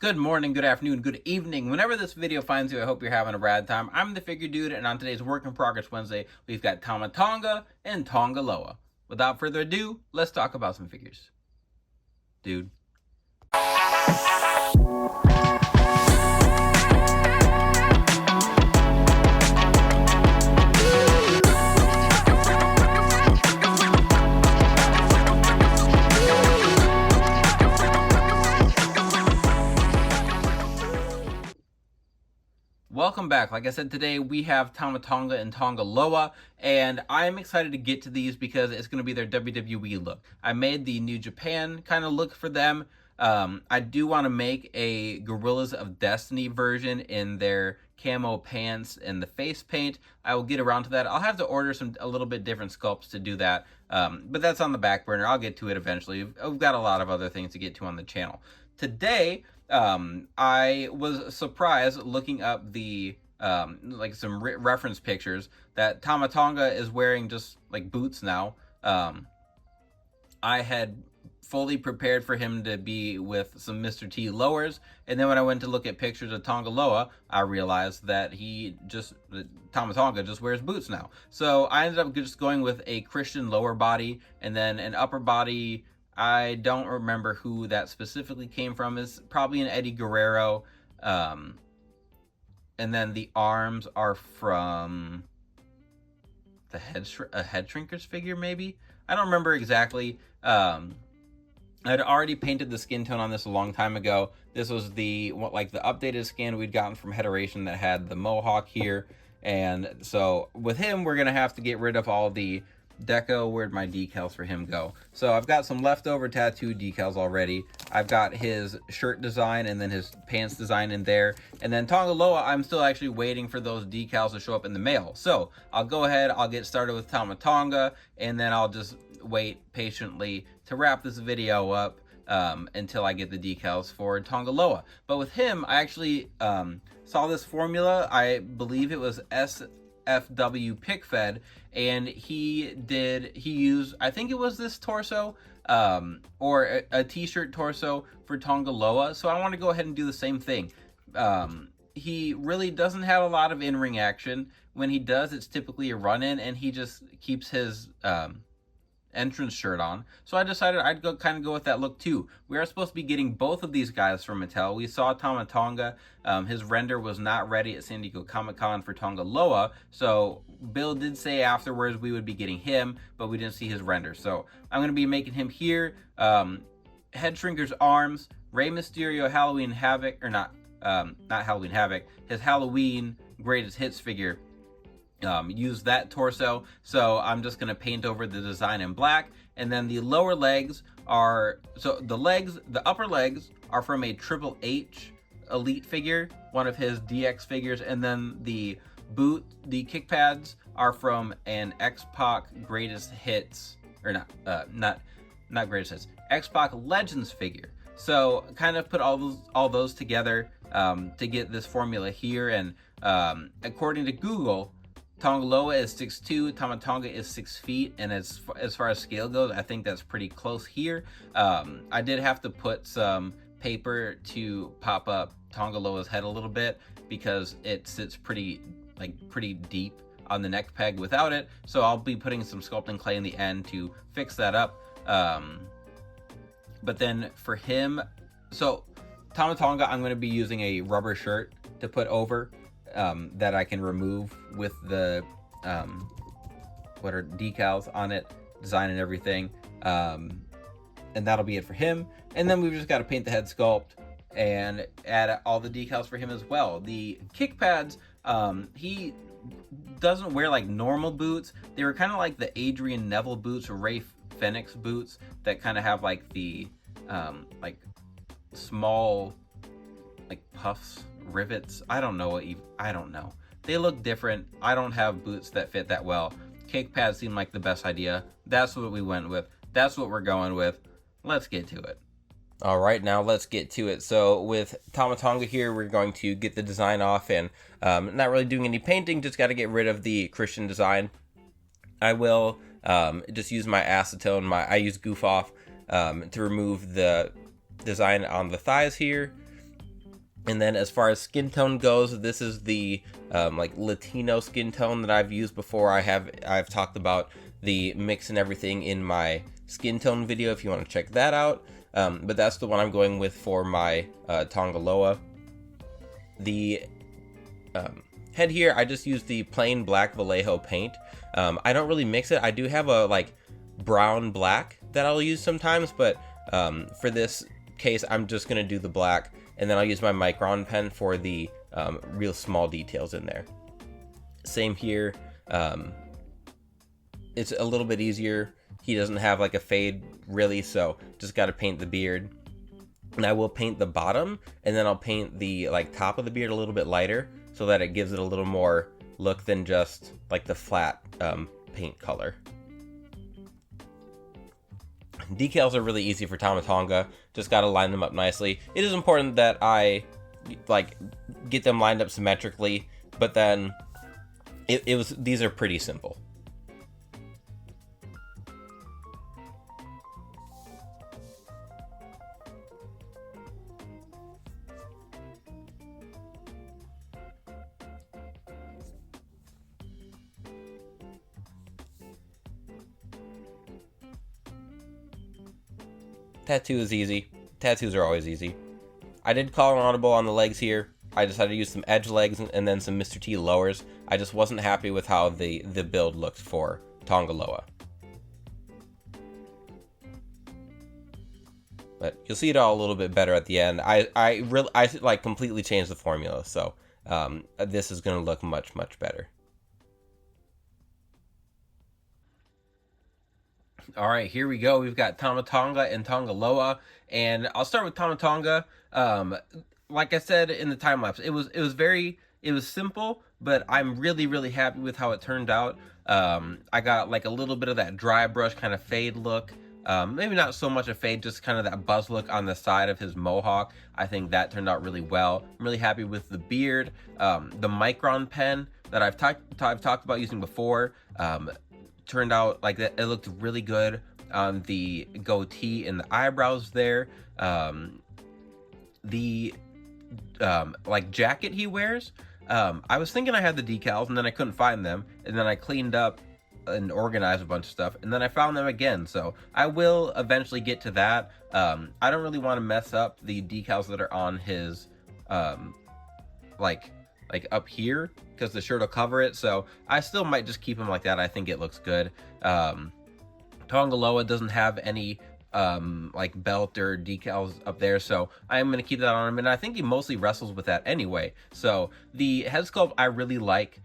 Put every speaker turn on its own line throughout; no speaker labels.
Good morning, good afternoon, good evening. Whenever this video finds you, I hope you're having a rad time. I'm the Figure Dude, and on today's Work in Progress Wednesday, we've got Tama Tonga and Tonga Loa. Without further ado, let's talk about some figures. Dude. Welcome back. Like I said, today we have Tama Tonga and Tonga Loa, and I'm excited to get to these because it's going to be their WWE look. I made the New Japan kind of look for them. I do want to make a Gorillas of Destiny version in their camo pants and the face paint. I will get around to that. I'll have to order a little bit different sculpts to do that, but that's on the back burner. I'll get to it eventually. We've got a lot of other things to get to on the channel. Today, I was surprised looking up the like some reference pictures that Tama Tonga is wearing just like boots now. I had fully prepared for him to be with some Mr. T lowers, and then when I went to look at pictures of Tonga Loa, I realized that Tama Tonga just wears boots now. So I ended up just going with a Christian lower body and then an upper body. I don't remember who that specifically came from. It's probably an Eddie Guerrero. And then the arms are from the head shrinkers figure, maybe? I don't remember exactly. I'd already painted the skin tone on this a long time ago. This was the updated skin we'd gotten from Hederation that had the mohawk here. And so with him, we're going to have to get rid of all the deco. Where'd my decals for him go? So I've got some leftover tattoo decals already. I've got his shirt design and then his pants design in there. And then Tonga Loa, I'm still actually waiting for those decals to show up in the mail. So I'll go ahead, I'll get started with Tama Tonga, and then I'll just wait patiently to wrap this video up until I get the decals for Tonga Loa. But with him, I actually saw this formula. I believe it was SFW PickFed, and he used, I think it was this torso or a t-shirt torso for Tonga Loa. So I want to go ahead and do the same thing. He really doesn't have a lot of in-ring action. When he does, it's typically a run-in, and he just keeps his entrance shirt on. So I decided I'd go with that look too. We are supposed to be getting both of these guys from Mattel. We saw Tama Tonga. His render was not ready at San Diego Comic-Con for Tonga Loa, so Bill did say afterwards we would be getting him, but we didn't see his render. So I'm going to be making him here. Head Shrinker's arms, Rey Mysterio Halloween Havoc, or not Halloween Havoc, his Halloween Greatest Hits figure. Use that torso, so I'm just going to paint over the design in black. And then the lower legs are, so the upper legs are from a Triple H Elite figure, one of his DX figures, and then the kick pads are from an X-Pac Greatest Hits, or not Greatest Hits, X-Pac Legends figure. So kind of put all those together to get this formula here. And according to Google, Tonga Loa is 6'2", Tama Tonga is 6 feet, and as far as scale goes, I think that's pretty close here. I did have to put some paper to pop up Tonga Loa's head a little bit because it sits pretty deep on the neck peg without it, so I'll be putting some sculpting clay in the end to fix that up. But then for him, so Tama Tonga, I'm going to be using a rubber shirt to put over that I can remove with the decals on it, design and everything, and that'll be it for him. And then we've just got to paint the head sculpt and add all the decals for him as well. The kick pads, he doesn't wear like normal boots. They were kind of like the Adrian Neville boots or Ray Phoenix boots that kind of have like the small puffs, rivets. I don't know. They look different. I don't have boots that fit that well. Kick pads seemed like the best idea. That's what we went with. That's what we're going with. Let's get to it. All right, now let's get to it. So with Tama Tonga here, we're going to get the design off and not really doing any painting, just got to get rid of the Christian design. I will just use my acetone, I use Goof Off to remove the design on the thighs here. And then as far as skin tone goes, this is the like Latino skin tone that I've used before. I've talked about the mix and everything in my skin tone video if you want to check that out. But that's the one I'm going with for my Tonga Loa. The head here, I just use the plain black Vallejo paint. I don't really mix it. I do have a like brown black that I'll use sometimes, but for this case, I'm just gonna do the black, and then I'll use my Micron pen for the real small details in there. Same here. It's a little bit easier. He doesn't have like a fade really, so just got to paint the beard. And I will paint the bottom, and then I'll paint the like top of the beard a little bit lighter so that it gives it a little more look than just like the flat paint color. Decals are really easy for Tama Tonga. Just got to line them up nicely. It is important that I like get them lined up symmetrically, but then these are pretty simple. Tattoo is easy. Tattoos are always easy. I did call an audible on the legs here. I decided to use some edge legs and then some Mr. T lowers. I just wasn't happy with how the build looked for Tonga Loa. But you'll see it all a little bit better at the end. I like completely changed the formula, so this is going to look much better. All right, here we go. We've got Tama Tonga and Tonga Loa, and I'll start with Tama Tonga. Like I said in the time lapse, it was simple, but I'm really happy with how it turned out. I got like a little bit of that dry brush kind of fade look. Maybe not so much a fade, just kind of that buzz look on the side of his mohawk. I think that turned out really well. I'm really happy with the beard. The Micron pen that I've talked about using before. Turned out like that. It looked really good on the goatee and the eyebrows there. The like jacket he wears, I was thinking I had the decals and then I couldn't find them, and then I cleaned up and organized a bunch of stuff, and then I found them again, so I will eventually get to that. I don't really want to mess up the decals that are on his like up here, because the shirt will cover it, so I still might just keep him like that. I think it looks good. Tonga Loa doesn't have any like belt or decals up there, so I'm going to keep that on him, and I think he mostly wrestles with that anyway. So the head sculpt I really like.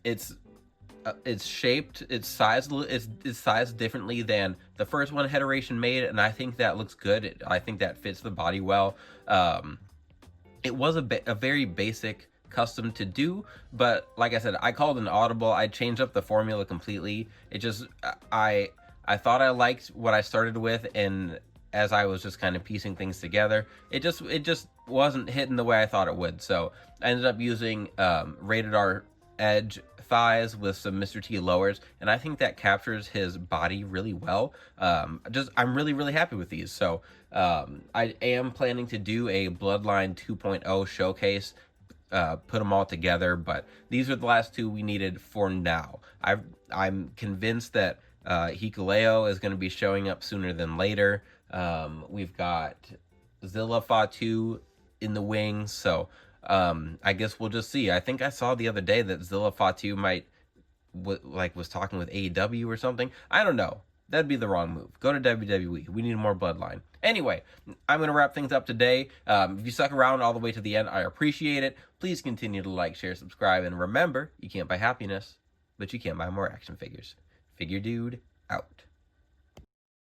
It's shaped, it's sized differently than the first one Heteration made, and I think that looks good. I think that fits the body well. It was a very basic custom to do, but like I said, I called an audible. I changed up the formula completely. It just I thought I liked what I started with, and as I was just kind of piecing things together, it just wasn't hitting the way I thought it would. So I ended up using Rated R Edge thighs with some Mr. T lowers, and I think that captures his body really well. I'm really happy with these. So I am planning to do a Bloodline 2.0 showcase, put them all together, but these are the last two we needed for now. I'm convinced that Hikuleo is going to be showing up sooner than later. We've got Zilla Fatu in the wings, so I guess we'll just see. I think I saw the other day that Zilla Fatu was talking with AEW or something. I don't know. That'd be the wrong move. Go to WWE. We need more Bloodline. Anyway, I'm going to wrap things up today. If you stuck around all the way to the end, I appreciate it. Please continue to like, share, subscribe, and remember, you can't buy happiness, but you can buy more action figures. Figure Dude out.